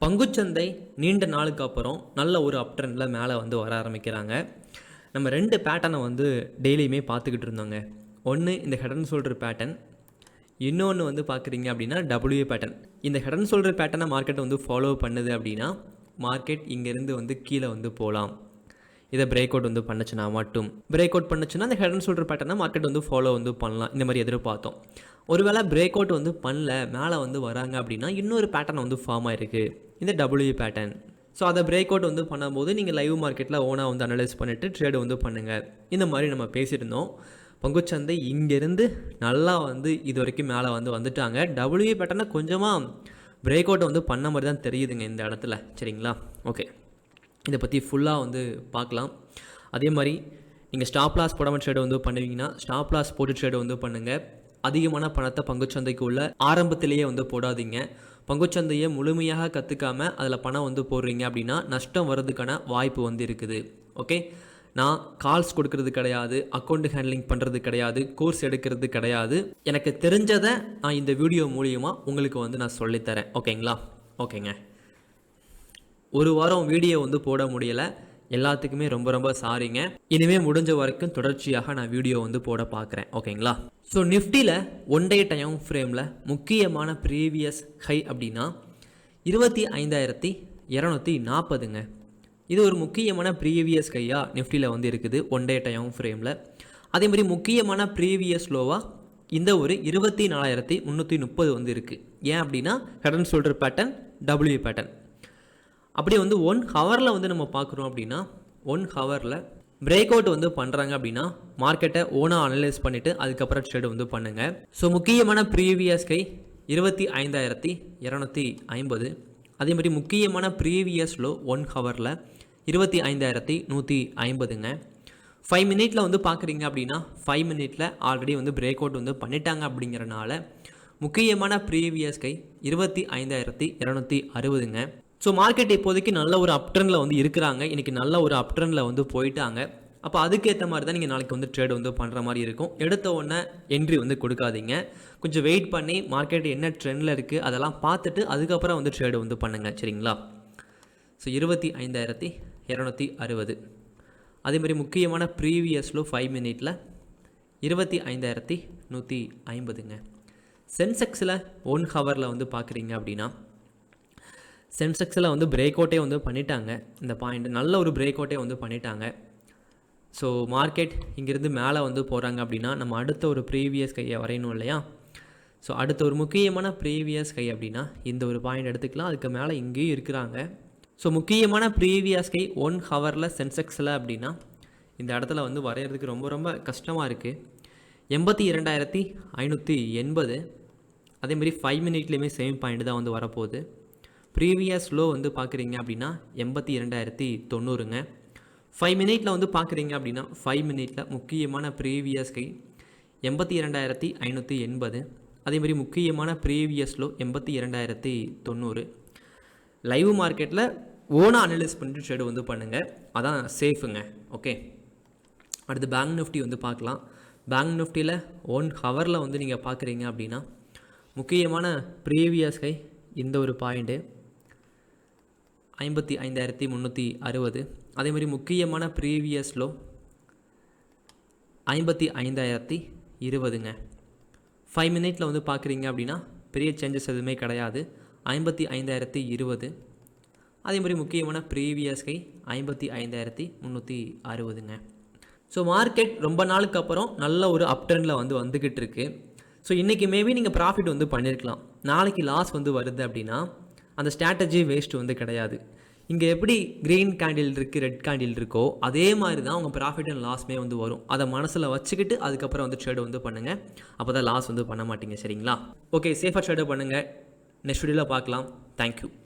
பங்குச்சந்தை நீண்ட நாளுக்கு அப்புறம் நல்ல ஒரு அப் ட்ரெண்டில் மேலே வந்து வர ஆரம்பிக்கிறாங்க. நம்ம 2 பேட்டர்னை வந்து டெய்லியுமே பார்த்துக்கிட்டு இருந்தோங்க. ஒன்று இந்த ஹெட் அண்ட் ஷோல்டர் பேட்டர்ன், இன்னொன்று வந்து பார்க்குறீங்க அப்படின்னா டபிள்யூ பேட்டர்ன். இந்த ஹெட் அண்ட் ஷோல்டர் பேட்டர்னை மார்க்கெட் வந்து ஃபாலோ பண்ணுது அப்படின்னா மார்க்கெட் இங்கேருந்து வந்து கீழே வந்து போகலாம். இதை பிரேக் அவுட் வந்து பண்ணுச்சுன்னா மட்டும் பிரேக் அவுட் பண்ணுச்சுன்னா அந்த ஹெட் அண்ட் ஷோல்டர் பேட்டர்னை மார்க்கெட் வந்து ஃபாலோ வந்து பண்ணலாம். இந்த மாதிரி எதிர்பார்த்தோம். ஒருவேளை பிரேக் அவுட் வந்து பண்ணல, மேலே வந்து வராங்க அப்படின்னா இன்னொரு பேட்டர்ன் வந்து ஃபார்ம் ஆயிருக்கு, இந்த டபிள்யூ பேட்டர்ன். ஸோ அதை பிரேக் அவுட் வந்து பண்ணும்போது நீங்கள் லைவ் மார்க்கெட்டில் ஓனாக வந்து அனலைஸ் பண்ணிவிட்டு ட்ரேடு வந்து பண்ணுங்கள். இந்த மாதிரி நம்ம பேசியிருந்தோம். பங்குச்சந்தை இங்கேருந்து நல்லா வந்து இது வரைக்கும் மேலே வந்து வந்துட்டாங்க. டபிள்யூ பேட்டர்னை கொஞ்சமாக பிரேக் அவுட் வந்து பண்ண மாதிரி தான் தெரியுதுங்க இந்த இடத்துல. சரிங்களா? ஓகே, இதை பற்றி ஃபுல்லாக வந்து பார்க்கலாம். அதே மாதிரி நீங்கள் ஸ்டாப் லாஸ் போடாமல் ட்ரேடு வந்து பண்ணுவீங்கன்னா ஸ்டாப் லாஸ் போட்டு ட்ரேடு வந்து பண்ணுங்கள். அதிகமான பணத்தை பங்குச்சந்தைக்கு உள்ள ஆரம்பத்திலேயே வந்து போடாதீங்க. பங்குச்சந்தையை முழுமையாக கற்றுக்காமல் அதில் பணம் வந்து போடுறீங்க அப்படின்னா நஷ்டம் வர்றதுக்கான வாய்ப்பு வந்து இருக்குது. ஓகே, நான் கால்ஸ் கொடுக்கறது கிடையாது, அக்கௌண்ட் ஹேண்ட்லிங் பண்ணுறது கிடையாது, கோர்ஸ் எடுக்கிறது கிடையாது. எனக்கு தெரிஞ்சதை நான் இந்த வீடியோ மூலியமாக உங்களுக்கு வந்து நான் சொல்லித்தரேன். ஓகேங்களா? ஓகேங்க, ஒரு வாரம் வீடியோ வந்து போட முடியலை, எல்லாத்துக்குமே ரொம்ப ரொம்ப சாரிங்க. இனிமேல் முடிஞ்ச வரைக்கும் தொடர்ச்சியாக நான் வீடியோ வந்து போட பார்க்குறேன். ஓகேங்களா? ஸோ நிஃப்டியில் ஒன் டே டைம் ஃப்ரேமில் முக்கியமான ப்ரீவியஸ் ஹை அப்படின்னா 25,240ங்க. இது ஒரு முக்கியமான ப்ரீவியஸ் ஹையாக நிஃப்டியில் வந்து இருக்குது ஒன் டே டைம் ஃப்ரேமில். அதே மாதிரி முக்கியமான ப்ரீவியஸ் லோவாக இந்த ஒரு 24,330 வந்து இருக்குது. ஏன் அப்படின்னா head and shoulder pattern, W pattern. அப்படியே வந்து 1 ஹவரில் வந்து நம்ம பார்க்குறோம் அப்படின்னா 1 ஹவரில் பிரேக் அவுட் வந்து பண்ணுறாங்க அப்படின்னா மார்க்கெட்டை ஓனாக அனலைஸ் பண்ணிவிட்டு அதுக்கப்புறம் ட்ரேடு வந்து பண்ணுங்கள். ஸோ முக்கியமான ப்ரீவியஸ் கை 25,250. அதே மாதிரி முக்கியமான ப்ரீவியஸ் லோ 1 ஹவரில் 25,150ங்க. 5 மினிட்ல வந்து பார்க்குறீங்க அப்படின்னா 5 மினிட்ல ஆல்ரெடி வந்து பிரேக் அவுட் வந்து பண்ணிட்டாங்க. அப்படிங்கிறனால முக்கியமான ப்ரீவியஸ் கை 25,260ங்க. ஸோ மார்க்கெட் இப்போதைக்கு நல்ல ஒரு அப் ட்ரெண்டில் வந்து இருக்கிறாங்க. இன்றைக்கி நல்ல ஒரு அப் ட்ரெண்டில் வந்து போயிட்டாங்க. அப்போ அதுக்கேற்ற மாதிரி தான் நீங்கள் நாளைக்கு வந்து ட்ரேடு வந்து பண்ணுற மாதிரி இருக்கும். எடுத்த உடனே என்ட்ரி வந்து கொடுக்காதீங்க. கொஞ்சம் வெயிட் பண்ணி மார்க்கெட் என்ன ட்ரெண்டில் இருக்குது அதெல்லாம் பார்த்துட்டு அதுக்கப்புறம் வந்து ட்ரேடு வந்து பண்ணுங்கள். சரிங்களா? ஸோ 25,260. அதே மாதிரி முக்கியமான ப்ரீவியஸ்லோ 5 மினிட்டில் 25,150ங்க. சென்செக்ஸில் 1 ஹவரில் வந்து பார்க்குறீங்க அப்படின்னா சென்செக்ஸில் வந்து பிரேக் அவுட்டே வந்து பண்ணிட்டாங்க. இந்த பாயிண்ட் நல்ல ஒரு பிரேக் அவுட்டே வந்து பண்ணிட்டாங்க. ஸோ மார்க்கெட் இங்கேருந்து மேலே வந்து போகிறாங்க அப்படின்னா நம்ம அடுத்த ஒரு ப்ரீவியஸ் கையை வரையணும் இல்லையா? ஸோ அடுத்த ஒரு முக்கியமான ப்ரீவியஸ் கை அப்படின்னா இந்த ஒரு பாயிண்ட் எடுத்துக்கலாம். அதுக்கு மேலே இங்கேயும் இருக்கிறாங்க. ஸோ முக்கியமான ப்ரீவியஸ் கை 1 ஹவரில் சென்செக்ஸில் அப்படின்னா இந்த இடத்துல வந்து வரைகிறதுக்கு ரொம்ப ரொம்ப கஷ்டமாக இருக்குது. 82,580. அதேமாதிரி 5 மினிட்லேயுமே சேம் பாயிண்ட் தான் வந்து வரப்போகுது. ப்ரீவியஸ் லோ வந்து பார்க்குறீங்க அப்படின்னா 82,090ங்க. 5 மினிட்ல வந்து பார்க்குறீங்க அப்படின்னா 5 மினிட்ல முக்கியமான ப்ரீவியஸ் கை 82,580. அதேமாதிரி முக்கியமான ப்ரீவியஸ் லோ 82,090. லைவ் மார்க்கெட்டில் ஓனாக அனலைஸ் பண்ணிட்டு ட்ரேடு வந்து பண்ணுங்கள், அதான் சேஃபுங்க. ஓகே, அடுத்து பேங்க் நிஃப்டி வந்து பார்க்கலாம். பேங்க் நிஃப்டியில் 1 ஹவரில் வந்து நீங்கள் பார்க்குறீங்க அப்படின்னா முக்கியமான ப்ரீவியஸ் கை இந்த ஒரு பாயிண்ட்டு 55,360. அதேமாதிரி முக்கியமான ப்ரீவியஸ் லோ 55,020ங்க. 5 மினிட்ல வந்து பார்க்குறீங்க அப்படின்னா பெரிய சேஞ்சஸ் எதுவுமே கிடையாது. 55,020. அதேமாதிரி முக்கியமான ப்ரீவியஸ் கை 55,360ங்க. ஸோ மார்க்கெட் ரொம்ப நாளுக்கு அப்புறம் நல்ல ஒரு அப் ட்ரெண்டில் வந்து வந்துக்கிட்டு இருக்குது. ஸோ இன்றைக்கி மேபி நீங்கள் ப்ராஃபிட் வந்து பண்ணியிருக்கலாம். நாளைக்கு லாஸ் வந்து வருது அப்படின்னா அந்த ஸ்ட்ராட்டஜி வேஸ்ட் வந்து கிடையாது. இங்கே எப்படி க்ரீன் கேண்டில் இருக்குது, ரெட் கேண்டில் இருக்கோ அதே மாதிரி தான் உங்கள் ப்ராஃபிட் அண்ட் லாஸ்மே வந்து வரும். அதை மனசில் வச்சுக்கிட்டு அதுக்கப்புறம் வந்து ட்ரேடு வந்து பண்ணுங்கள். அப்போ தான் லாஸ் வந்து பண்ண மாட்டீங்க. சரிங்களா? ஓகே, சேஃபாக ட்ரேடு பண்ணுங்கள். நெக்ஸ்ட் வீடியோவில் பார்க்கலாம். தேங்க்யூ.